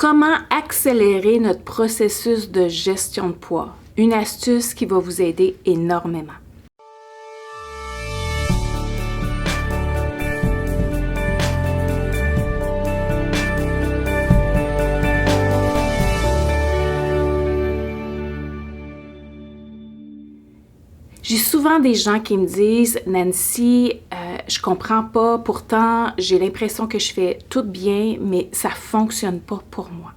Comment accélérer notre processus de gestion de poids? Une astuce qui va vous aider énormément. J'ai souvent des gens qui me disent « Nancy, je comprends pas, pourtant j'ai l'impression que je fais tout bien, mais ça fonctionne pas pour moi. »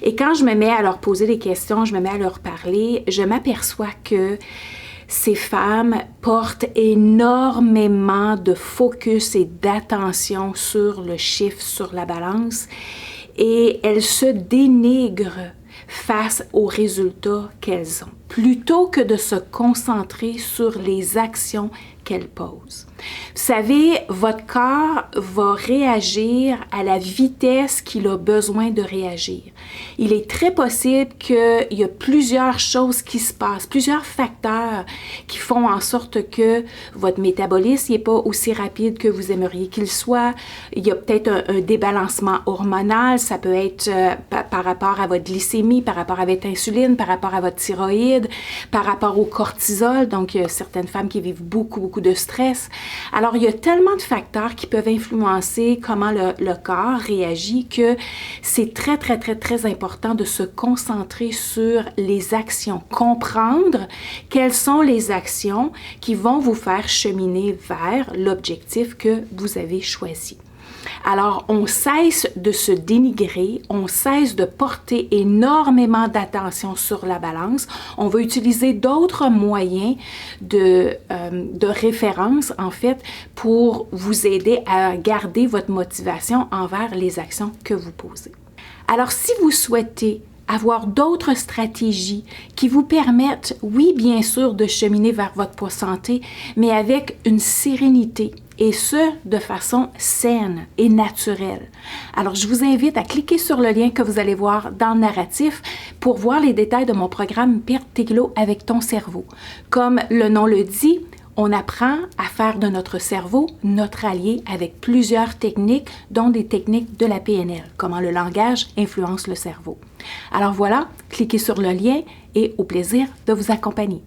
Et quand je me mets à leur poser des questions, je me mets à leur parler, je m'aperçois que ces femmes portent énormément de focus et d'attention sur le chiffre, sur la balance, et elles se dénigrent face aux résultats qu'elles ont, plutôt que de se concentrer sur les actions qu'elles posent. Vous savez, votre corps va réagir à la vitesse qu'il a besoin de réagir. Il est très possible qu'il y a plusieurs choses qui se passent, plusieurs facteurs qui font en sorte que votre métabolisme n'est pas aussi rapide que vous aimeriez qu'il soit. Il y a peut-être un débalancement hormonal, ça peut être par rapport à votre glycémie, par rapport à votre insuline, par rapport à votre thyroïde, par rapport au cortisol. Donc, il y a certaines femmes qui vivent beaucoup de stress. Alors, il y a tellement de facteurs qui peuvent influencer comment le corps réagit que c'est très important de se concentrer sur les actions, comprendre quelles sont les actions qui vont vous faire cheminer vers l'objectif que vous avez choisi. Alors, on cesse de se dénigrer, on cesse de porter énormément d'attention sur la balance. On va utiliser d'autres moyens de référence, en fait, pour vous aider à garder votre motivation envers les actions que vous posez. Alors, si vous souhaitez avoir d'autres stratégies qui vous permettent, oui, bien sûr, de cheminer vers votre poids santé, mais avec une sérénité, et ce, de façon saine et naturelle. Alors, je vous invite à cliquer sur le lien que vous allez voir dans le narratif pour voir les détails de mon programme Perte tes kilos avec ton cerveau. Comme le nom le dit, on apprend à faire de notre cerveau notre allié avec plusieurs techniques, dont des techniques de la PNL, comment le langage influence le cerveau. Alors voilà, cliquez sur le lien et au plaisir de vous accompagner.